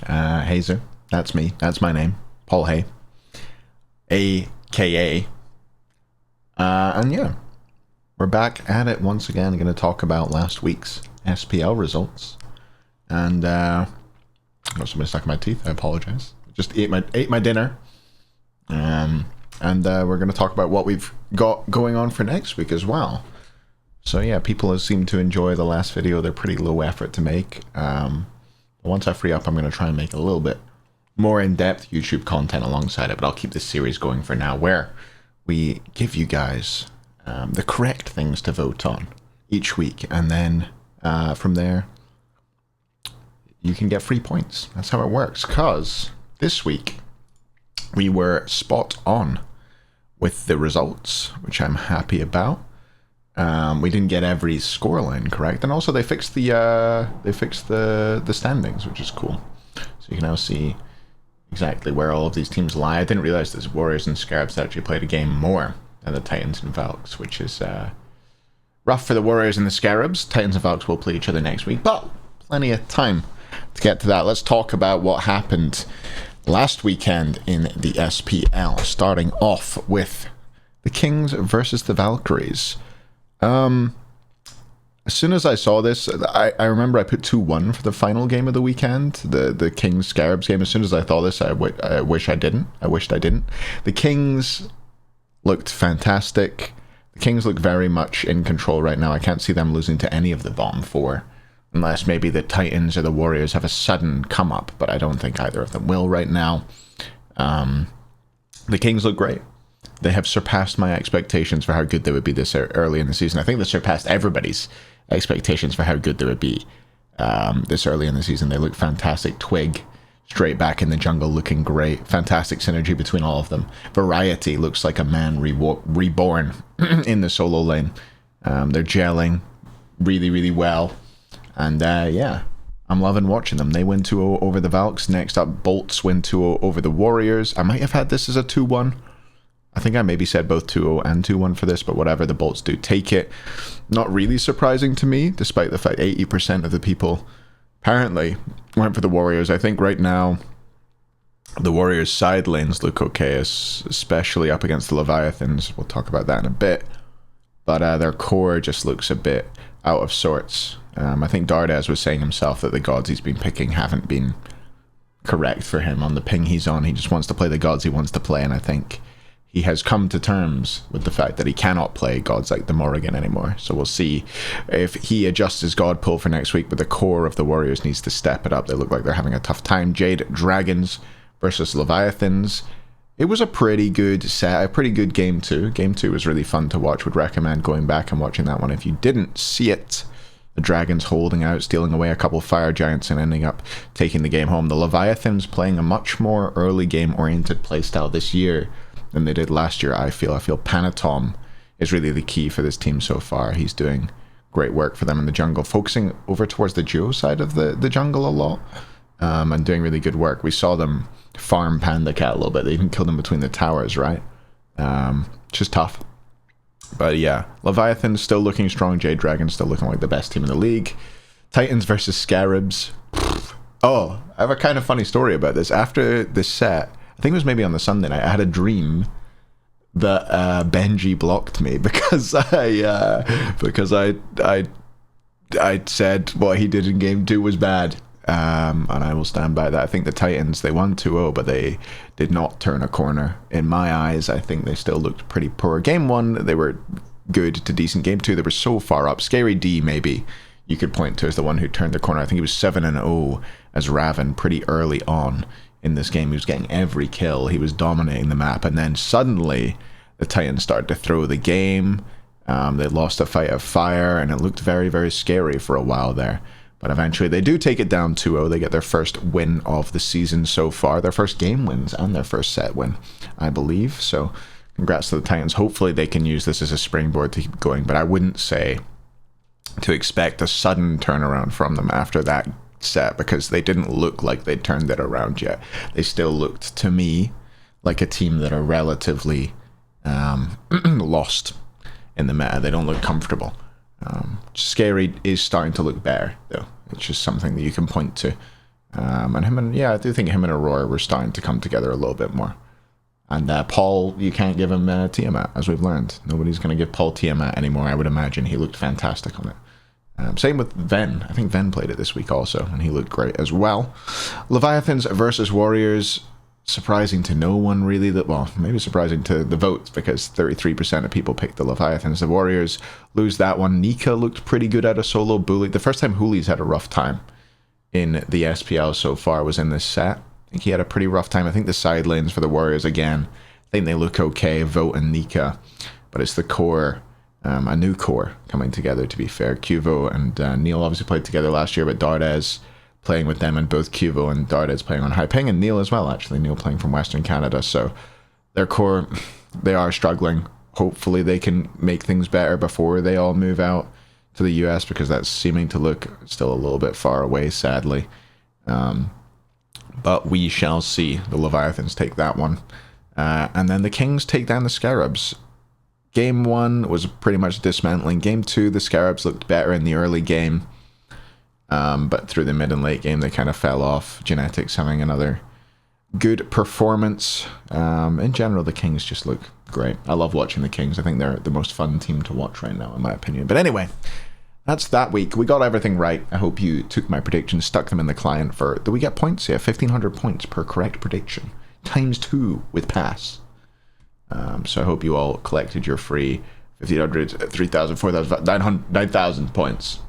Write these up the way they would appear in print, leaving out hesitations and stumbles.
Hazer. That's me. That's my name. Paul Hay. AKA. And yeah, we're back at it once again. I'm going to talk about last week's SPL results. And got something stuck in my teeth. I apologize. Just ate my dinner. And we're going to talk about what we've got going on for next week as well. So yeah, people have seemed to enjoy the last video. They're pretty low effort to make. Once I free up, I'm going to try and make a little bit more in-depth YouTube content alongside it, but I'll keep this series going for now, where we give you guys the correct things to vote on each week, and then from there, you can get free points. That's how it works, because this week, we were spot on with the results, which I'm happy about. We didn't get every scoreline correct, and also they fixed the standings, which is cool. So you can now see exactly where all of these teams lie. I didn't realize that Warriors and Scarabs actually played a game more than the Titans and Valks, which is rough for the Warriors and the Scarabs. Titans and Valks will play each other next week, but plenty of time to get to that. Let's talk about what happened last weekend in the SPL, starting off with the Kings versus the Valkyries. As soon as I saw this, I remember I put 2-1 for the final game of the weekend, the Kings Scarabs game. As soon as I thought this, I wished I didn't. The Kings looked fantastic. The Kings look very much in control right now. I can't see them losing to any of the bottom four, unless maybe the Titans or the Warriors have a sudden come up, but I don't think either of them will right now. The Kings look great. They have surpassed my expectations for how good they would be this early in the season. I think they surpassed everybody's expectations for how good they would be this early in the season. They look fantastic. Twig straight back in the jungle looking great. Fantastic synergy between all of them. Variety looks like a man reborn in the solo lane. They're gelling really, really well. And yeah, I'm loving watching them. They win 2-0 over the Valks. Next up, Bolts win 2-0 over the Warriors. I might have had this as a 2-1. I think I maybe said both 2-0 and 2-1 for this, but whatever, the Bolts do take it. Not really surprising to me, despite the fact 80% of the people apparently went for the Warriors. I think right now, the Warriors' side lanes look okay, especially up against the Leviathans. We'll talk about that in a bit. But their core just looks a bit out of sorts. I think Dardaz was saying himself that the gods he's been picking haven't been correct for him on the ping he's on. He just wants to play the gods he wants to play, and I think he has come to terms with the fact that he cannot play gods like the Morrigan anymore. So we'll see if he adjusts his god pool for next week, but the core of the Warriors needs to step it up. They look like they're having a tough time. Jade Dragons versus Leviathans. It was a pretty good set, a pretty good game 2. Game 2 was really fun to watch. Would recommend going back and watching that one if you didn't see it. The Dragons holding out, stealing away a couple Fire Giants and ending up taking the game home. The Leviathans playing a much more early game oriented playstyle this year than they did last year, I feel. Panatom is really the key for this team so far. He's doing great work for them in the jungle, focusing over towards the duo side of the jungle a lot, and doing really good work. We saw them farm Panda Cat a little bit. They even killed him between the towers, right? Which is tough. But yeah, Leviathan still looking strong. Jade Dragons still looking like the best team in the league. Titans versus Scarabs. Oh, I have a kind of funny story about this. After this set, I think it was maybe on the Sunday night, I had a dream that Benji blocked me because I said what he did in game 2 was bad, and I will stand by that. I think the Titans, they won 2-0, but they did not turn a corner. In my eyes, I think they still looked pretty poor. Game 1, they were good to decent. Game 2, they were so far up. Scary D, maybe you could point to as the one who turned the corner. I think he was 7-0 as Raven pretty early on in this game. He was getting every kill. He was dominating the map. And then suddenly the Titans started to throw the game. They lost a fight of fire, and it looked very, very scary for a while there. But eventually they do take it down 2-0. They get their first win of the season so far. Their first game wins and their first set win, I believe. So congrats to the Titans. Hopefully they can use this as a springboard to keep going. But I wouldn't say to expect a sudden turnaround from them after that set, because they didn't look like they turned it around yet. They still looked to me like a team that are relatively lost in the meta. They don't look comfortable. Scary is starting to look better though. It's just something that you can point to Yeah, I do think him and Aurora were starting to come together a little bit more. And Paul, you can't give him Tiamat, as we've learned. Nobody's going to give Paul Tiamat anymore, I would imagine. He looked fantastic on it. Same with Ven. I think Ven played it this week also, and he looked great as well. Leviathans versus Warriors. Surprising to no one, really. Well, maybe surprising to the votes, because 33% of people picked the Leviathans. The Warriors lose that one. Nika looked pretty good out of solo. Bully. The first time Hooli's had a rough time in the SPL so far was in this set. I think he had a pretty rough time. I think the side lanes for the Warriors, again, I think they look okay. Vote and Nika. But it's the core, a new core coming together, to be fair. Cuvo and Neil obviously played together last year, but Dardes playing with them, and both Cuvo and Dardes playing on High Ping, and Neil as well, actually. Neil playing from Western Canada. So their core, they are struggling. Hopefully they can make things better before they all move out to the US, because that's seeming to look still a little bit far away, sadly. But we shall see. The Leviathans take that one. And then the Kings take down the Scarabs. Game 1 was pretty much dismantling. Game 2, the Scarabs looked better in the early game. But through the mid and late game, they kind of fell off. Genetics having another good performance. In general, the Kings just look great. I love watching the Kings. I think they're the most fun team to watch right now, in my opinion. But anyway, that's that week. We got everything right. I hope you took my predictions, stuck them in the client for... Do we get points? Yeah, 1,500 points per correct prediction. Times 2 with pass. So I hope you all collected your free 1,500, 3,000, 4,000, 9,000 points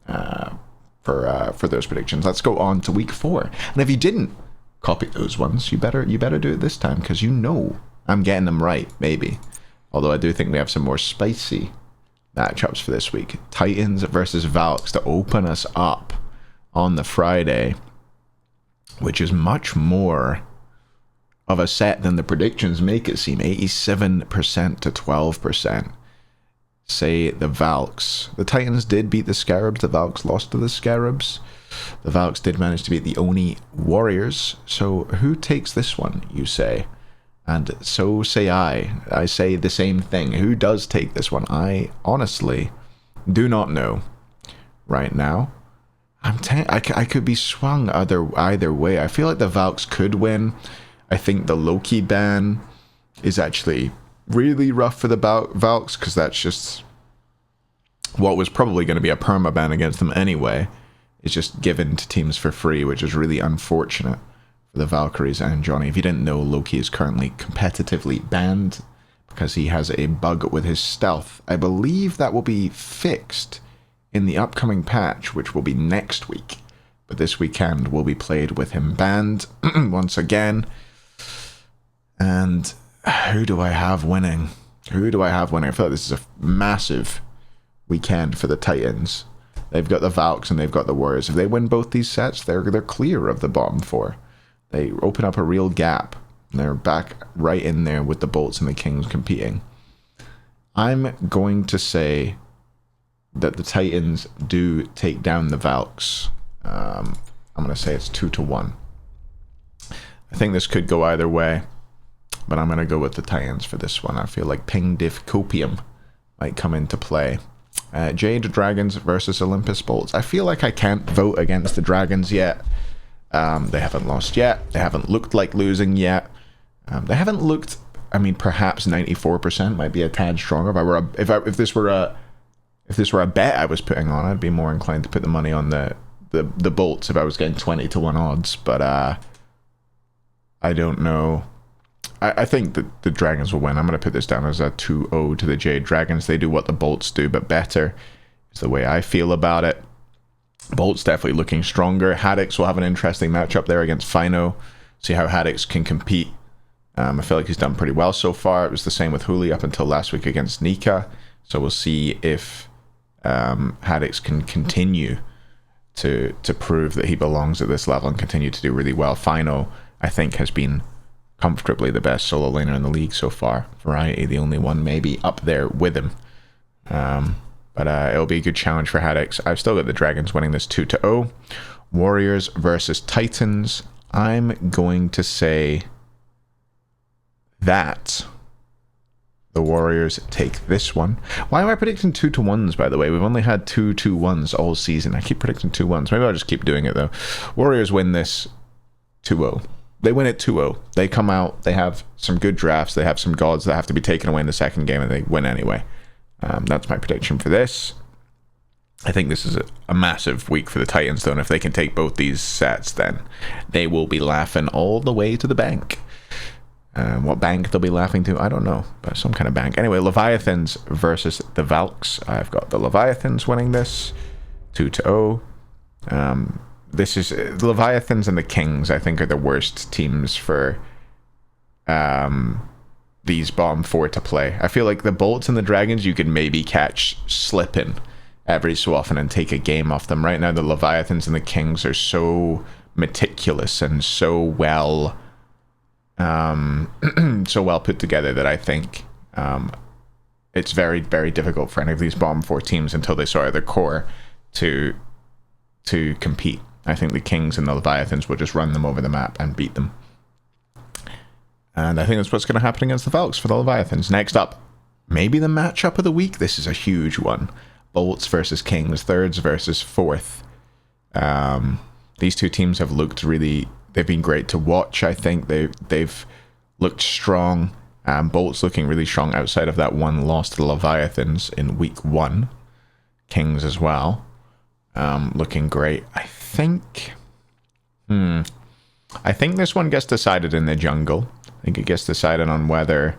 for those predictions. Let's go on to week 4. And if you didn't copy those ones, you better do it this time, because you know I'm getting them right, maybe. Although I do think we have some more spicy matchups for this week. Titans versus Valks to open us up on the Friday, which is much more of a set than the predictions make it seem. 87% to 12% say the Valks. The Titans did beat the Scarabs. The Valks lost to the Scarabs. The Valks did manage to beat the Oni Warriors. So who takes this one, you say? And so say I. I say the same thing. Who does take this one? I honestly do not know right now. I could be swung either way. I feel like the Valks could win. I think the Loki ban is actually really rough for the Valks, because that's just what was probably going to be a perma ban against them anyway. It's just given to teams for free, which is really unfortunate for the Valkyries and Johnny. If you didn't know, Loki is currently competitively banned because he has a bug with his stealth. I believe that will be fixed in the upcoming patch, which will be next week. But this weekend will be played with him banned once again. And who do I have winning? Who do I have winning? I feel like this is a massive weekend for the Titans. They've got the Valks and they've got the Warriors. If they win both these sets, they're clear of the bottom 4. They open up a real gap. They're back right in there with the Bolts and the Kings competing. I'm going to say that the Titans do take down the Valks. I'm going to say it's 2-1. I think this could go either way, but I'm going to go with the Titans for this one. I feel like Ping Diff Copium might come into play. Jade Dragons versus Olympus Bolts. I feel like I can't vote against the Dragons yet. They haven't lost yet. They haven't looked like losing yet. They haven't looked... I mean, perhaps 94% might be a tad stronger. If this were a bet I was putting on, I'd be more inclined to put the money on the Bolts if I was getting 20-1 odds. But I don't know. I think that the Dragons will win. I'm going to put this down as a 2-0 to the Jade Dragons. They do what the Bolts do, but better. It's the way I feel about it. Bolts definitely looking stronger. Haddix will have an interesting matchup there against Fino. See how Haddix can compete. I feel like he's done pretty well so far. It was the same with Hooli up until last week against Nika. So we'll see if Haddix can continue to prove that he belongs at this level and continue to do really well. Fino, I think, has been comfortably the best solo laner in the league so far. Variety, the only one maybe up there with him. But it'll be a good challenge for Haddix. I've still got the Dragons winning this 2-0. Warriors versus Titans. I'm going to say that The Warriors take this one. Why am I predicting 2-1s, by the way? We've only had 2-2-1s all season. I keep predicting 2-1s. Maybe I'll just keep doing it, though. Warriors win this 2-0. They win it 2-0. They come out. They have some good drafts. They have some gods that have to be taken away in the second game, and they win anyway. That's my prediction for this. I think this is a massive week for the Titans, though, and if they can take both these sets, then they will be laughing all the way to the bank. What bank they'll be laughing to, I don't know, but some kind of bank. Anyway, Leviathans versus the Valks. I've got the Leviathans winning this 2-0. This is the Leviathans and the Kings, I think, are the worst teams for these bottom four to play. I feel like the Bolts and the Dragons you could maybe catch slipping every so often and take a game off them. Right now, the Leviathans and the Kings are so meticulous and so well put together that I think it's very, very difficult for any of these bottom four teams until they sort out their core to compete. I think the Kings and the Leviathans will just run them over the map and beat them. And I think that's what's going to happen against the Valks for the Leviathans. Next up, maybe the matchup of the week. This is a huge one. Bolts versus Kings, thirds versus fourth. These two teams have looked really... They've been great to watch, I think. They've looked strong. Bolts looking really strong outside of that one loss to the Leviathans in week 1. Kings as well. Looking great. I think this one gets decided in the jungle. I think it gets decided on whether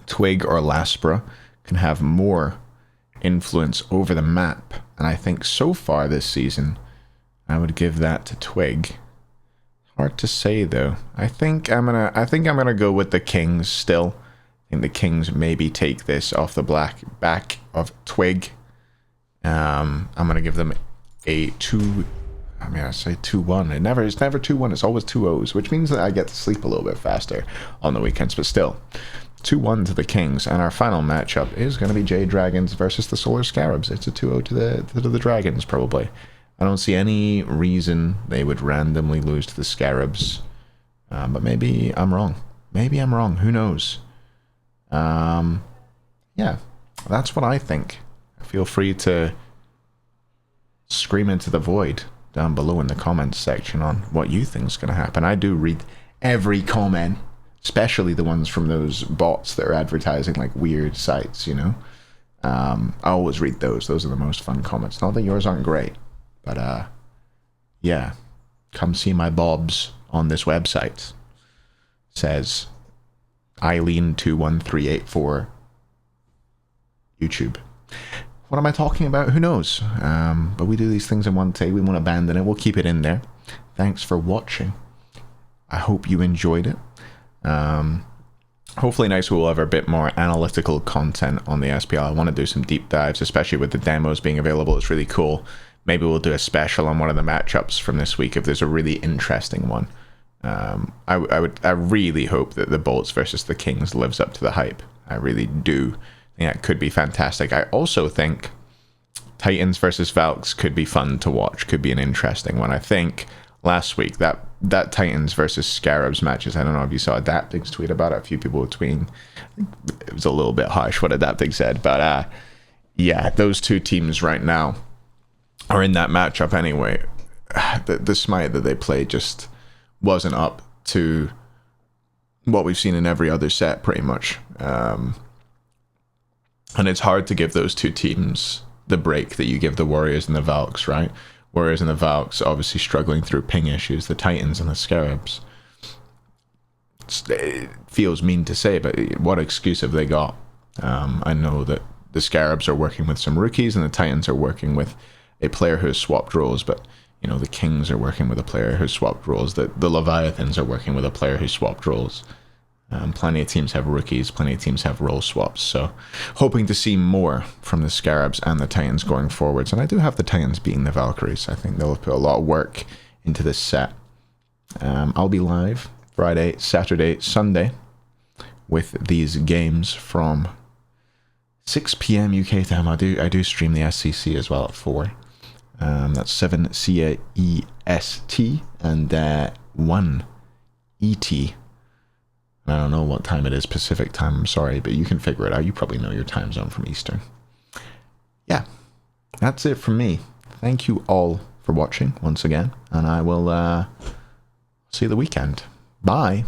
Twig or Laspra can have more influence over the map. And I think so far this season, I would give that to Twig. Hard to say though. I think I'm gonna go with the Kings still. I think the Kings maybe take this off the back of Twig. I'm gonna give them a 2. I mean, I say 2-1. It's never 2-1. It's always 2-0s, which means that I get to sleep a little bit faster on the weekends. But still, 2-1 to the Kings. And our final matchup is going to be Jade Dragons versus the Solar Scarabs. It's a 2-0 to the Dragons, probably. I don't see any reason they would randomly lose to the Scarabs. But maybe I'm wrong. Maybe I'm wrong. Who knows? Yeah, that's what I think. Feel free to scream into the void down below in the comments section on what you think is going to happen. I do read every comment, especially the ones from those bots that are advertising like weird sites, you know. I always read those. Those are the most fun comments. Not that yours aren't great, but yeah, come see my bobs on this website. Says Eileen21384 YouTube. What am I talking about? Who knows? But we do these things in one take. We won't abandon it. We'll keep it in there. Thanks for watching. I hope you enjoyed it. Hopefully next week we'll have a bit more analytical content on the SPL. I want to do some deep dives, especially with the demos being available. It's really cool. Maybe we'll do a special on one of the matchups from this week if there's a really interesting one. I really hope that the Bolts versus the Kings lives up to the hype. I really do. Yeah, it could be fantastic. I also think Titans versus Valks could be fun to watch. Could be an interesting one. I think last week that Titans versus Scarabs matches, I don't know if you saw Adapting's tweet about it. A few people were tweeting. I think it was a little bit harsh what Adapting said. But yeah, those two teams right now are in that matchup anyway. The smite that they played just wasn't up to what we've seen in every other set, pretty much. And it's hard to give those two teams the break that you give the Warriors and the Valks, right? Warriors and the Valks obviously struggling through ping issues. The Titans and the Scarabs. It feels mean to say, but what excuse have they got? I know that the Scarabs are working with some rookies and the Titans are working with a player who has swapped roles, but you know, the Kings are working with a player who swapped roles. The Leviathans are working with a player who swapped roles. Plenty of teams have rookies, plenty of teams have role swaps, so hoping to see more from the Scarabs and the Titans going forwards. And I do have the Titans beating the Valkyries. I think they'll have put a lot of work into this set. I'll be live Friday, Saturday, Sunday with these games from 6 p.m. UK time. I do stream the SCC as well at 4. That's 7 CEST and 1 ET. I don't know what time it is Pacific time, I'm sorry, but you can figure it out. You probably know your time zone from Eastern. Yeah, that's it from me. Thank you all for watching once again, and I will see you the weekend. Bye.